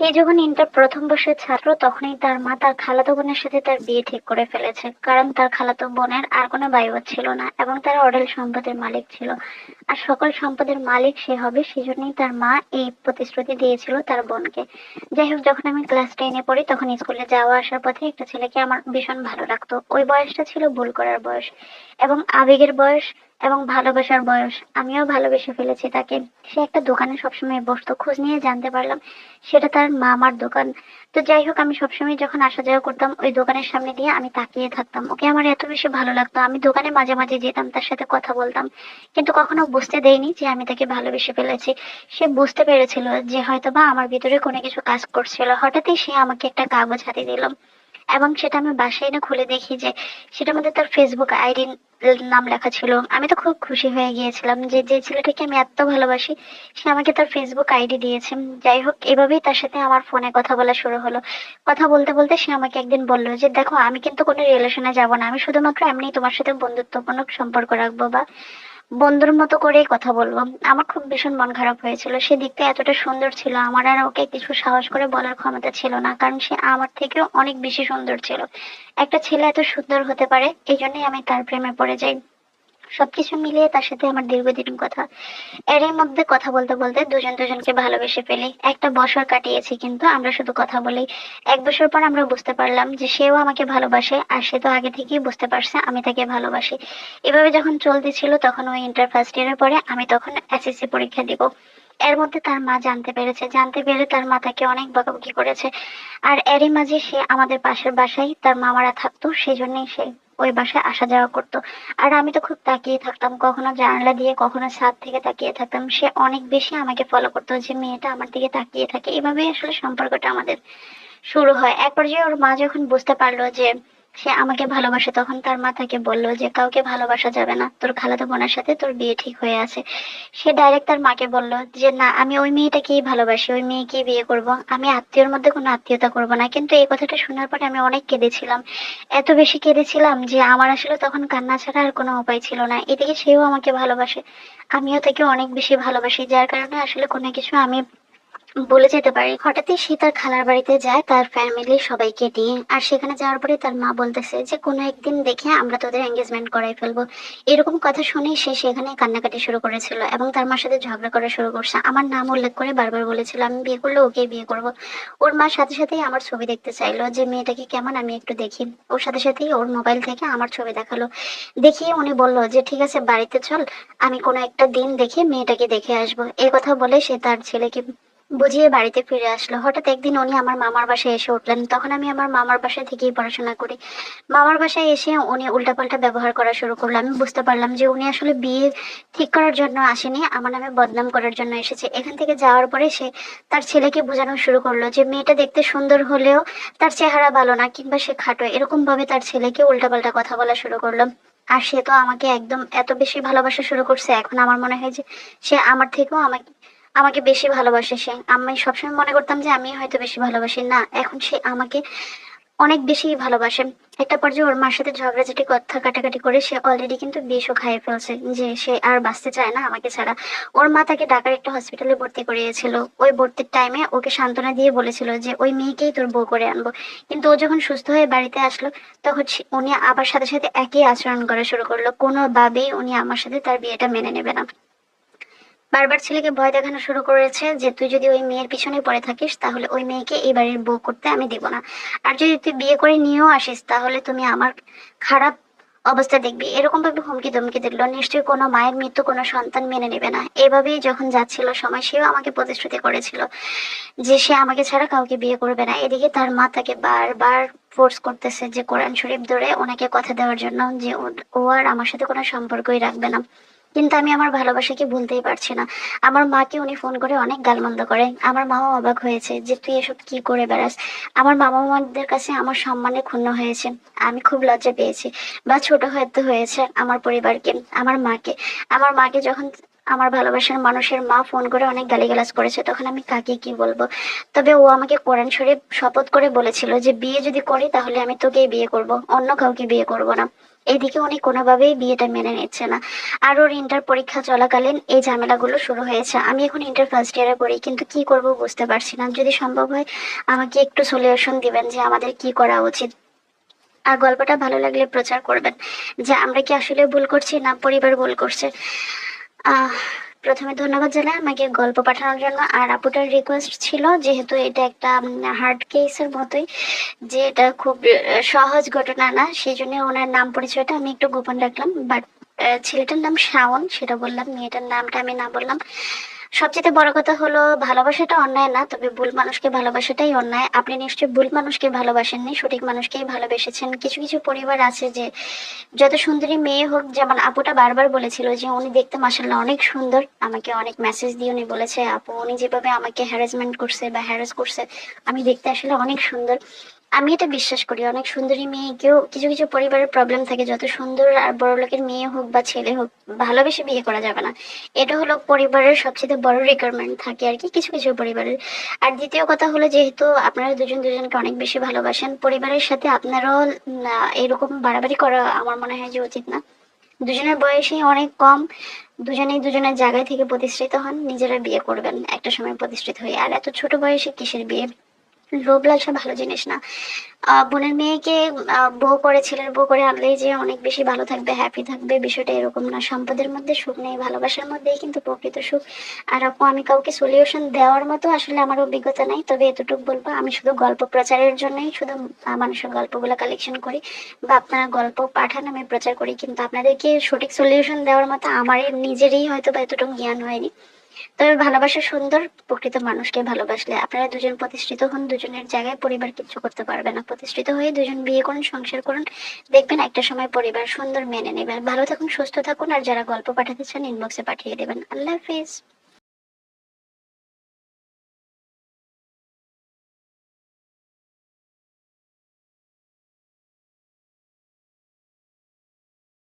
সে যখন ইন্টার প্রথম বর্ষের ছাত্র তখনই তার মা তার খালাতো বোনের সাথে তার বিয়ে ঠিক করে ফেলেছে, কারণ তার খালাতো বোনের আর কোনো ভাই বোন ছিল না এবং তারা অঢেল সম্পদের মালিক ছিল। আর সকল সম্পদের মালিক সে হবে, সেজন্যই তার মা এই প্রতিশ্রুতি দিয়েছিল তার বোনকে। যাই হোক, যখন আমি ক্লাস 10-এ পড়ি তখন স্কুলে যাওয়া আসার পথে একটা ছেলেকে আমার ভীষণ ভালো লাগতো। ওই বয়সটা ছিল ভুল করার বয়স এবং আবেগের বয়স এবং ভালোবাসার বয়স। আমিও ভালোবেসে ফেলেছি তাকে। সে একটা দোকানে সবসময় বসতো, খোঁজ নিয়ে জানতে পারলাম সেটা তার মামার দোকান। তো যাই হোক, আমি সবসময় যখন আসা যাওয়া করতাম ওই দোকানের সামনে দিয়ে আমি তাকিয়ে থাকতাম। ওকে আমার এত বেশি ভালো লাগতো, আমি দোকানে মাঝে মাঝে যেতাম, তার সাথে কথা বলতাম, কিন্তু কখনো বুঝতে দেইনি যে আমি তাকে ভালোবেসে ফেলেছি। সে বুঝতে পেরেছিল যে হয়তোবা আমার ভিতরে কোনো কিছু কাজ করছিল। হঠাৎই সে আমাকে একটা কাগজ হাতে দিল এবং সেটা আমি বাসায় এনে খুলে দেখি যে সেটার মধ্যে তার ফেসবুক আইডি নাম লেখা ছিল। আমি তো খুব খুশি হয়ে গিয়েছিলাম যে যে ছেলেটাকে আমি এত ভালোবাসি সে আমাকে তার ফেসবুক আইডি দিয়েছে। যাই হোক, এভাবেই তার সাথে আমার ফোনে কথা বলা শুরু হলো। কথা বলতে বলতে সে আমাকে একদিন বললো যে দেখো, আমি কিন্তু কোনো রিলেশনে যাব না, আমি শুধুমাত্র এমনি তোমার সাথে বন্ধুত্বপূর্ণ সম্পর্ক রাখবো বা বন্ধুর মতো করেই কথা বলবো। আমার খুব ভীষণ মন খারাপ হয়েছিল। সে দেখতে এতটা সুন্দর ছিল, আমার আর ওকে কিছু সাহস করে বলার ক্ষমতা ছিল না, কারণ সে আমার থেকেও অনেক বেশি সুন্দর ছিল। একটা ছেলে এত সুন্দর হতে পারে, এই জন্যই আমি তার প্রেমে পড়ে যাই। সবকিছু মিলিয়ে তার সাথে আমার দীর্ঘদিন কথা। এরই মধ্যে কথা বলতে বলতে দুজন দুজনকে ভালোবেসে ফেলি। একটা বছর কাটিয়েছি কিন্তু আমরা শুধু কথা বলি। 1 বছর পর আমরা বুঝতে পারলাম যে সেও আমাকে ভালোবাসে, আর সে তো আগে থেকেই বুঝতে পারছে আমি তাকে ভালোবাসি। এভাবে যখন চলতেছিল তখন ওই ইন্টার ফার্স্ট ইয়ারে পরে, আমি তখন এসএসসি পরীক্ষা দিব। এর মধ্যে তার মা জানতে পেরেছে, জানতে পেরে তার মা তাকে অনেক বকাবকি করেছে। আর এরই মাঝে সে আমাদের পাশের বাসায় তার মামারা থাকতো, সেই জন্যই সে ওই বাসায় আসা যাওয়া করতো। আর আমি তো খুব তাকিয়ে থাকতাম, কখনো জানালা দিয়ে কখনো ছাদ থেকে তাকিয়ে থাকতাম। সে অনেক বেশি আমাকে ফলো করতো যে মেয়েটা আমার দিকে তাকিয়ে থাকে। এভাবেই আসলে সম্পর্কটা আমাদের শুরু হয়। এক পর্যায়ে ওর মা যখন বুঝতে পারলো যে সে আমাকে ভালোবাসে, তখন তার মা তাকে বললো যে কাউকে ভালোবাসা যাবে না, তোর খালাতো বোনের সাথে তোর বিয়ে ঠিক হয়ে আছে। সে ডাইরেক্ট তার মাকে বলল যে না, আমি ওই মেয়েটাকেই ভালোবাসি, ওই মেয়েকেই বিয়ে করব, আমি আত্মীয়র মধ্যে কোনো আত্মীয়তা করব না। কিন্তু এই কথাটা শোনার পরে আমি অনেক কেঁদেছিলাম, এত বেশি কেঁদেছিলাম যে আমার আসলে তখন কান্না ছাড়া আর কোনো উপায় ছিল না। এদিকে সেও আমাকে ভালোবাসে, আমিও তাকে অনেক বেশি ভালোবাসি, যার কারণে আসলে কোনো কিছু আমি বলে যেতে পারি। হঠাৎই সে তার খালার বাড়িতে যায় তার ফ্যামিলির সবাইকে নিয়ে। আর সেখানে যাওয়ার পরে তার মা বলতেছে যে কোনো একদিন দেখে আমরা তোদের এঙ্গেজমেন্ট করাই ফেলবো। এরকম কথা শুনে সে সেখানে কান্নাকাটি শুরু করেছিল এবং তার মার সাথে ঝগড়া করা শুরু করছে। আমার নাম উল্লেখ করে বারবার বলেছিল আমি বিয়ে করলে ওকে বিয়ে করব। ওর মার সাথে সাথেই আমার ছবি দেখতে চাইলো যে মেয়েটাকে কেমন আমি একটু দেখি। ওর সাথে সাথেই ওর মোবাইল থেকে আমার ছবি দেখালো। দেখিয়ে উনি বললো যে ঠিক আছে বাড়িতে চল, আমি কোনো একটা দিন দেখে মেয়েটাকে দেখে আসবো। এই কথা বলে সে তার ছেলেকে বুঝিয়ে বাড়িতে ফিরে আসলো। হঠাৎ একদিন উনি আমার মামার বাসায় এসে উঠলেন, তখন আমি আমার মামার বাসায় থেকেই পড়াশোনা করি। মামার বাসায় এসে উনি উল্টাপাল্টা ব্যবহার করা শুরু করলো। আমি বুঝতে পারলাম যে উনি আসলে বিয়ে ঠিক করার জন্য আসেনি, আমার নামে বদনাম করার জন্য এসেছে। এখান থেকে যাওয়ার পরে সে তার ছেলেকে বোঝানো শুরু করলো যে মেয়েটা দেখতে সুন্দর হলেও তার চেহারা ভালো না, কিংবা সে খাটো, এরকম ভাবে তার ছেলেকে উল্টাপাল্টা কথা বলা শুরু করলো। আর সে তো আমাকে একদম এত বেশি ভালোবাসা শুরু করছে, এখন আমার মনে হয় যে সে আমার থেকেও আমাকে আমাকে বেশি ভালোবাসে। সে, আমি সবসময় মনে করতাম যে আমি হয়তো বেশি ভালোবাসি, না, এখন সে আমাকে অনেক বেশি ভালোবাসে। একটা পর্যায়ে ওর মার সাথে ঝগড়াঝাটি কথা কাটাকাটি করে সে অলরেডি কিন্তু বিষও খাইয়ে ফেলছে, যে সে আর বাঁচতে চায় না আমাকে ছাড়া। ওর মা তাকে ঢাকার একটা হসপিটালে ভর্তি করিয়েছিল। ওই ভর্তির টাইমে ওকে সান্ত্বনা দিয়ে বলেছিল যে ওই মেয়েকেই তোর বউ করে আনবো। কিন্তু ও যখন সুস্থ হয়ে বাড়িতে আসলো তখন উনি আবার সাথে সাথে একই আচরণ করা শুরু করলো। কোনোভাবেই উনি আমার সাথে তার বিয়েটা মেনে নেবে না। বারবার ছেলেকে ভয় দেখানো শুরু করেছে যে তুই যদি ওই মেয়ের পিছনে পড়ে থাকিস তাহলে ওই মেয়েকে এই বাড়ির বউ করতে আমি দিব না। আর যদি তুই বিয়ে করে নিয়েও আসিস তাহলে তুমি আমার খারাপ অবস্থা দেখবি, এরকম ভাবে হুমকি ধমকি দিল। নিশ্চয়ই কোনো মায়ের মৃত্যু কোনো সন্তান মেনে নেবে না। এভাবেই যখন যাচ্ছিল সময়, সেও আমাকে প্রতিশ্রুতি করেছিল যে সে আমাকে ছাড়া কাউকে বিয়ে করবে না। এদিকে তার মা তাকে বারবার ফোর্স করতেছে যে কোরআন শরীফ ধরে ওনাকে কথা দেওয়ার জন্য যে ও আর আমার সাথে কোনো সম্পর্কই রাখবে না। কিন্তু আমি আমার ভালোবাসাকে ভুলতেই পারছি না। আমার মাকে উনি ফোন করে অনেক গালমন্দ করে। আমার মাও অবাক হয়েছে যে তুই এসব কি করে বেড়াস। আমার মামা মামাদের কাছে আমার সম্মানে ক্ষুণ্ণ হয়েছে, আমি খুব লজ্জা পেয়েছি বা ছোট হয়তো হয়েছে আমার পরিবারকে, আমার মাকে যখন আমার ভালোবাসার মানুষের মা ফোন করে অনেক গালিগালাজ করেছে, তখন আমি কাকে কি বলবো। তবে ও আমাকে কোরআন শরীফ শপথ করে বলেছিল যে বিয়ে যদি করি তাহলে আমি তোকেই বিয়ে করব, অন্য কাউকে বিয়ে করব না। এদিকে উনি কোনোভাবেই বিয়েটা মেনে নিচ্ছে না। আর ওর ইন্টার পরীক্ষা চলাকালীন এই ঝামেলাগুলো শুরু হয়েছে। আমি এখন ইন্টার ফার্স্ট ইয়ারে পড়ি, কিন্তু কি করব বুঝতে পারছি না। যদি সম্ভব হয় আমাকে একটু সলিউশন দিবেন যে আমাদের কি করা উচিত। আর গল্পটা ভালো লাগলে প্রচার করবেন যে আমরা কি আসলে ভুল করছি না পরিবার ভুল করছে। আহ প্রথমে ধন্যবাদ জানাই আমাকে গল্প পাঠানোর জন্য। আর আপুটার রিকোয়েস্ট ছিল, যেহেতু এটা একটা হার্ড কেসের মতোই, যে এটা খুব সহজ ঘটনা না, সেই জন্য ওনার নাম পরিচয়টা আমি একটু গোপন রাখলাম। বাট ছেলেটার নাম শাওন সেটা বললাম, মেয়েটার নামটা আমি না বললাম। সবচেয়ে বড় কথা হলো, ভালোবাসাটা অন্যায় না, তবে ভুল মানুষকে ভালোবাসাটাই অন্যায়। আপনি নিশ্চয়ই ভুল মানুষকে ভালোবাসেননি, সঠিক মানুষকেই ভালোবেসেছেন। কিছু কিছু পরিবার আছে যে যত সুন্দরী মেয়ে হোক, যেমন আপুটা বারবার বলেছিল যে উনি দেখতে মাসাল্লাহ অনেক সুন্দর। আমাকে অনেক মেসেজ দিয়ে উনি বলেছে, আপু উনি যেভাবে আমাকে হ্যারাসমেন্ট করছে বা হ্যারাস করছে, আমি দেখতে আসলে অনেক সুন্দর। আমি এটা বিশ্বাস করি, অনেক সুন্দরী মেয়েকেও কিছু কিছু পরিবারের প্রবলেম থাকে, যত সুন্দর আর বড় লোকের মেয়ে হোক বা ছেলে হোক, ভালোবেসে বিয়ে করা যাবে না। এটা হলো পরিবারের সবচেয়ে বড় রিকোয়ারমেন্ট থাকে আর কি, কিছু কিছু পরিবারের। আর দ্বিতীয় কথা হলো, যেহেতু আপনারা দুজন দুজনকে অনেক বেশি ভালোবাসেন, পরিবারের সাথে আপনারাও এরকম বাড়াবাড়ি করা আমার মনে হয় যে উচিত না। দুজনের বয়সই অনেক কম, দুজনেই দুজনের জায়গায় থেকে প্রতিষ্ঠিত হন, নিজেরা বিয়ে করবেন একটা সময় প্রতিষ্ঠিত হয়ে। আর এত ছোট বয়সে কিসের বিয়ে? লোভ লালসা ভালো জিনিস না। বোনের মেয়েকে বউ করে, ছেলের বউ করে আনলেই যে অনেক বেশি ভালো থাকবে, হ্যাপি থাকবে, বিষয়টা এরকম না। সম্পদের মধ্যে সুখ নেই, ভালোবাসার মধ্যেই কিন্তু প্রকৃত সুখ। আর আপু, আমি কাউকে সলিউশন দেওয়ার মতো আসলে আমার অভিজ্ঞতা নাই, তবে এতটুকু বলবো, আমি শুধু গল্প প্রচারের জন্যই শুধু মানুষের গল্পগুলো কালেকশন করি, বা আপনারা গল্প পাঠান আমি প্রচার করি, কিন্তু আপনাদেরকে সঠিক সলিউশন দেওয়ার মতো আমার নিজেরই হয়তো বা এতটুকু জ্ঞান হয়নি। তবে ভালোবাসা সুন্দর, প্রকৃত মানুষকে ভালোবাসলে আপনারা দুজন প্রতিষ্ঠিত হন, দুজনের জায়গায় পরিবার কিচ্ছু করতে পারবে না। প্রতিষ্ঠিত হয়ে দুজন বিয়ে করুন, সংসার করুন, দেখবেন একটা সময় পরিবার সুন্দর মেনে নেবেন। ভালো থাকুন, সুস্থ থাকুন। আর যারা গল্প পাঠাতে চান ইনবক্সে পাঠিয়ে দেবেন। আল্লাহ হাফিজ।